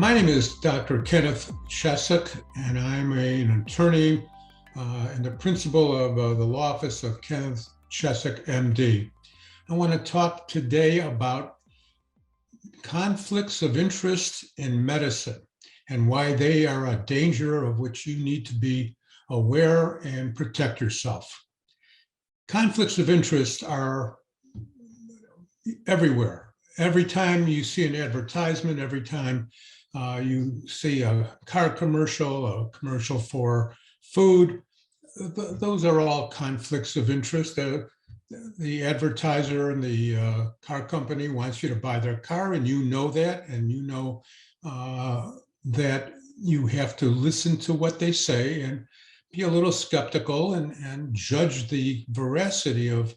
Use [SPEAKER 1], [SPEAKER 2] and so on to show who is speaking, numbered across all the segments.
[SPEAKER 1] My name is Dr. Kenneth Chessick, and I'm an attorney and the principal of the law office of Kenneth Chessick, MD. I want to talk today about conflicts of interest in medicine and why they are a danger of which you need to be aware and protect yourself. Conflicts of interest are everywhere. Every time you see an advertisement, every time you see a car commercial, a commercial for food, those are all conflicts of interest. The advertiser and the car company wants you to buy their car, and you know that, and you know that you have to listen to what they say and be a little skeptical and judge the veracity of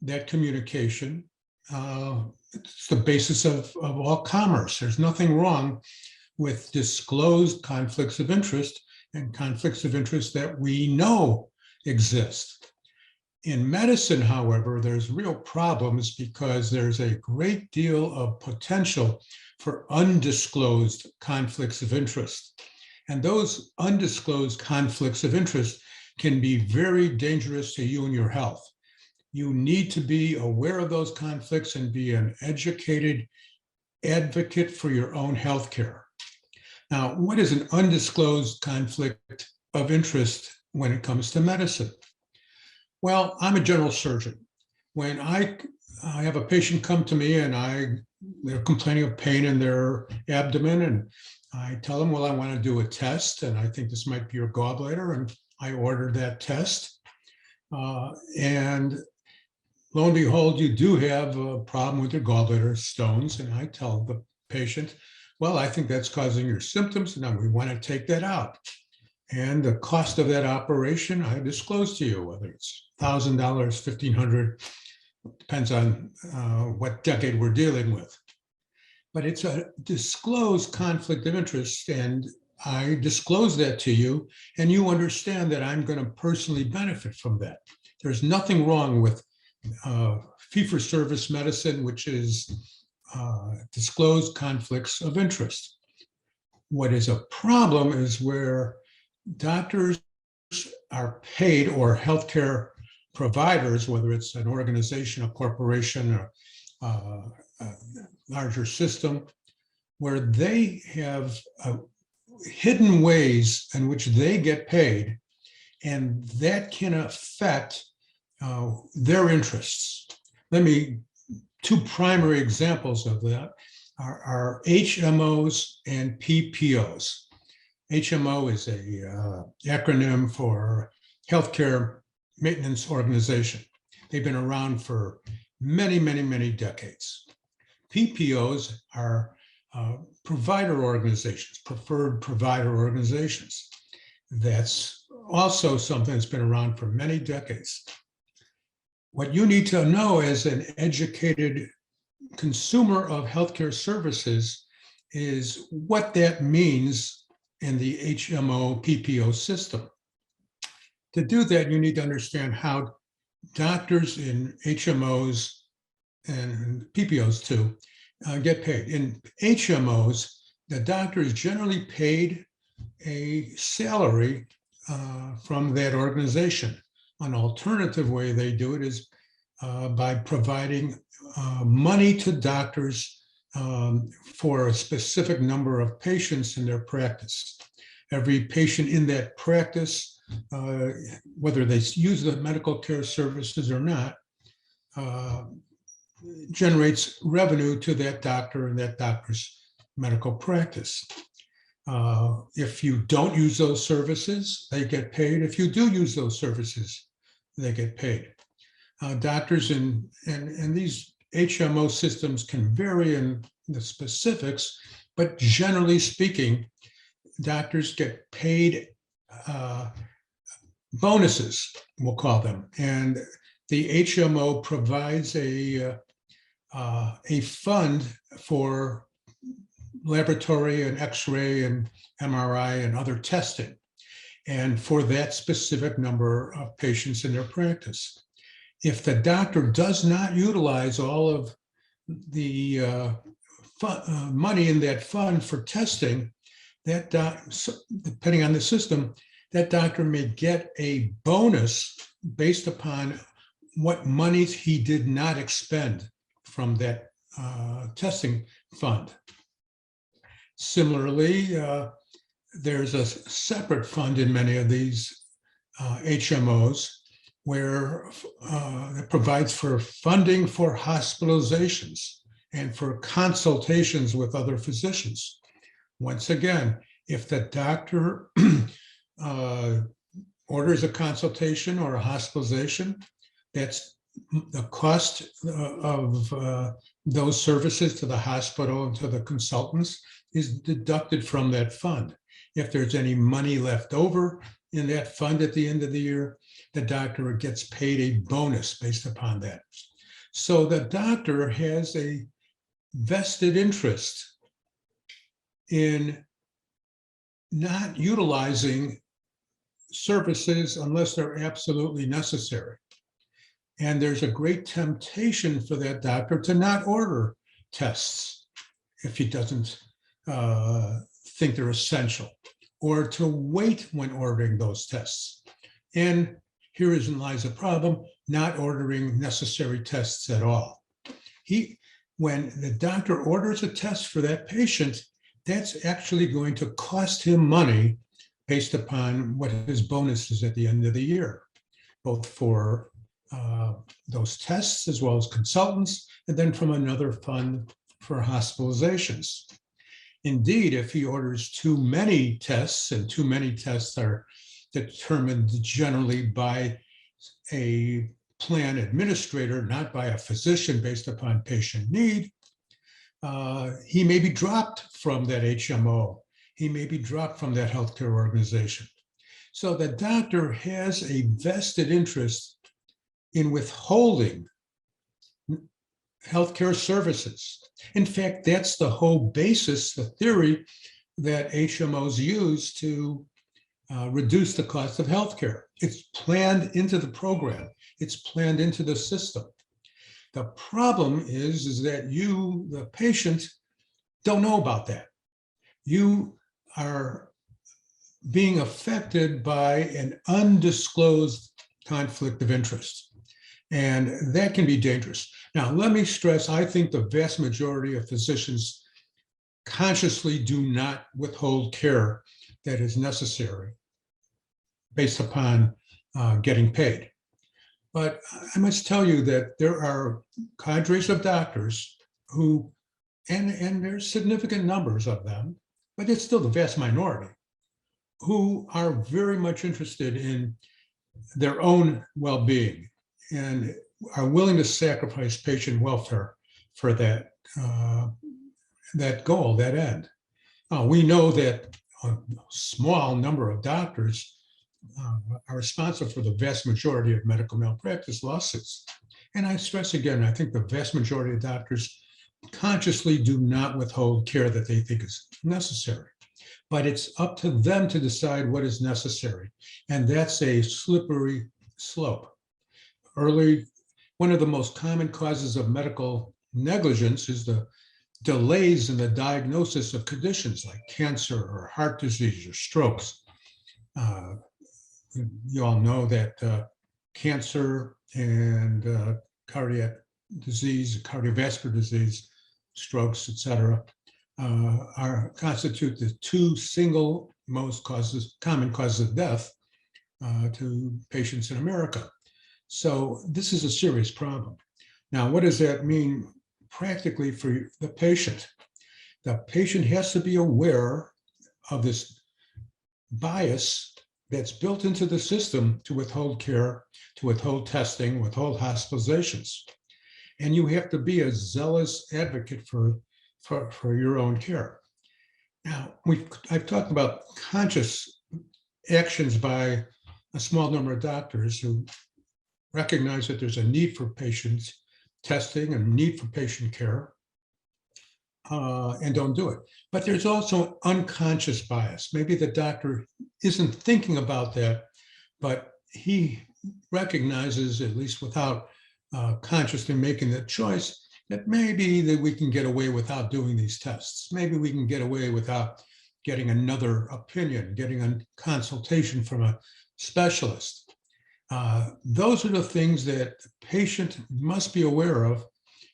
[SPEAKER 1] that communication. It's the basis of all commerce. There's nothing wrong with disclosed conflicts of interest and conflicts of interest that we know exist. In medicine, however, there's real problems because there's a great deal of potential for undisclosed conflicts of interest. And those undisclosed conflicts of interest can be very dangerous to you and your health. You need to be aware of those conflicts and be an educated advocate for your own health care. Now, what is an undisclosed conflict of interest when it comes to medicine? Well, I'm a general surgeon. When I have a patient come to me and they're complaining of pain in their abdomen, and I tell them, well, I want to do a test, and I think this might be your gallbladder, and I order that test. And lo and behold, you do have a problem with your gallbladder stones, and I tell the patient, well, I think that's causing your symptoms, and we want to take that out. And the cost of that operation, I disclose to you, whether it's $1,000, $1,500, depends on what decade we're dealing with. But it's a disclosed conflict of interest, and I disclose that to you, and you understand that I'm going to personally benefit from that. There's nothing wrong with fee-for-service medicine, which is disclosed conflicts of interest. What is a problem is where doctors are paid, or healthcare providers, whether it's an organization, a corporation, or a larger system, where they have hidden ways in which they get paid, and that can affect their interests. Two primary examples of that are HMOs and PPOs. HMO is a acronym for Healthcare Maintenance Organization. They've been around for many, many, many decades. PPOs are provider organizations, preferred provider organizations. That's also something that's been around for many decades. What you need to know as an educated consumer of healthcare services is what that means in the HMO PPO system. To do that, you need to understand how doctors in HMOs and PPOs too get paid. In HMOs, the doctor is generally paid a salary from that organization. An alternative way they do it is by providing money to doctors for a specific number of patients in their practice. Every patient in that practice, whether they use the medical care services or not, generates revenue to that doctor and that doctor's medical practice. If you don't use those services, they get paid. If you do use those services, they get paid. Doctors and these HMO systems can vary in the specifics, but generally speaking, doctors get paid bonuses, we'll call them. And the HMO provides a fund for laboratory and X-ray and MRI and other testing, and for that specific number of patients in their practice. If the doctor does not utilize all of the money in that fund for testing, that depending on the system, that doctor may get a bonus based upon what monies he did not expend from that testing fund. Similarly, there's a separate fund in many of these HMOs where it provides for funding for hospitalizations and for consultations with other physicians. Once again, if the doctor orders a consultation or a hospitalization, that's the cost of those services to the hospital and to the consultants is deducted from that fund. If there's any money left over in that fund at the end of the year, the doctor gets paid a bonus based upon that. So the doctor has a vested interest in not utilizing services unless they're absolutely necessary. And there's a great temptation for that doctor to not order tests if he doesn't think they're essential, or to wait when ordering those tests. And herein lies the problem, not ordering necessary tests at all. When the doctor orders a test for that patient, that's actually going to cost him money based upon what his bonus is at the end of the year, both for those tests as well as consultants, and then from another fund for hospitalizations. Indeed, if he orders too many tests, and too many tests are determined generally by a plan administrator, not by a physician based upon patient need, he may be dropped from that HMO. He may be dropped from that healthcare organization. So the doctor has a vested interest in withholding healthcare services. In fact, that's the whole basis, the theory that HMOs use to reduce the cost of healthcare. It's planned into the program. It's planned into the system. The problem is that you, the patient, don't know about that. You are being affected by an undisclosed conflict of interest. And that can be dangerous. Now, let me stress, I think the vast majority of physicians consciously do not withhold care that is necessary based upon getting paid. But I must tell you that there are cadres of doctors who, and there's significant numbers of them, but it's still the vast minority, who are very much interested in their own well-being and are willing to sacrifice patient welfare for that, that goal, that end. We know that a small number of doctors are responsible for the vast majority of medical malpractice lawsuits. And I stress again, I think the vast majority of doctors consciously do not withhold care that they think is necessary. But it's up to them to decide what is necessary. And that's a slippery slope. One of the most common causes of medical negligence is the delays in the diagnosis of conditions like cancer or heart disease or strokes. You all know that cancer and cardiac disease, cardiovascular disease, strokes, et cetera, constitute the two single most common causes of death to patients in America. So this is a serious problem. Now, what does that mean practically for the patient? The patient has to be aware of this bias that's built into the system to withhold care, to withhold testing, withhold hospitalizations. And you have to be a zealous advocate for your own care. Now, I've talked about conscious actions by a small number of doctors who recognize that there's a need for patient testing and need for patient care and don't do it. But there's also unconscious bias. Maybe the doctor isn't thinking about that, but he recognizes, at least without consciously making the choice, that maybe that we can get away without doing these tests. Maybe we can get away without getting another opinion, getting a consultation from a specialist. Those are the things that the patient must be aware of.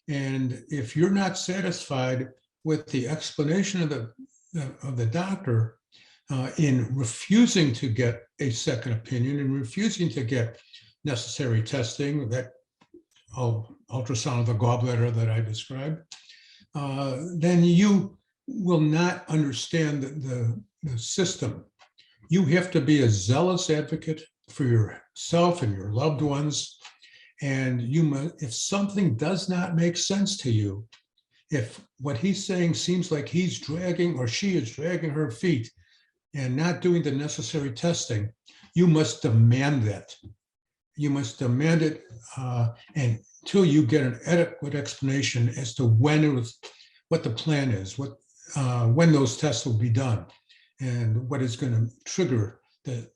[SPEAKER 1] And if you're not satisfied with the explanation of the doctor in refusing to get a second opinion and refusing to get necessary testing, that ultrasound of the gallbladder that I described, then you will not understand the system. You have to be a zealous advocate for yourself and your loved ones. And you must, if something does not make sense to you, if what he's saying seems like he's dragging or she is dragging her feet and not doing the necessary testing, you must demand that. You must demand it until you get an adequate explanation as to when it was, what the plan is, when those tests will be done, and what is going to trigger the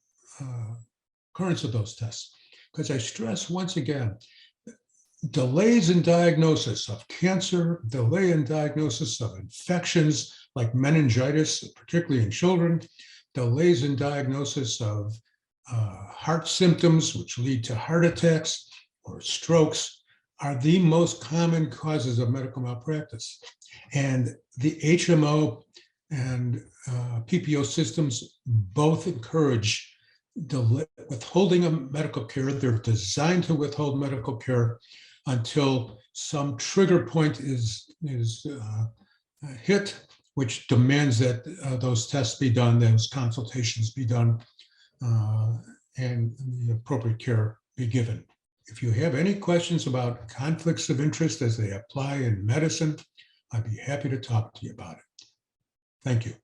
[SPEAKER 1] occurrence of those tests. Because I stress once again, delays in diagnosis of cancer, delay in diagnosis of infections like meningitis, particularly in children, delays in diagnosis of heart symptoms, which lead to heart attacks or strokes, are the most common causes of medical malpractice. And the HMO and PPO systems both encourage withholding of medical care. They're designed to withhold medical care until some trigger point is hit, which demands that those tests be done, those consultations be done, and the appropriate care be given. If you have any questions about conflicts of interest as they apply in medicine, I'd be happy to talk to you about it. Thank you.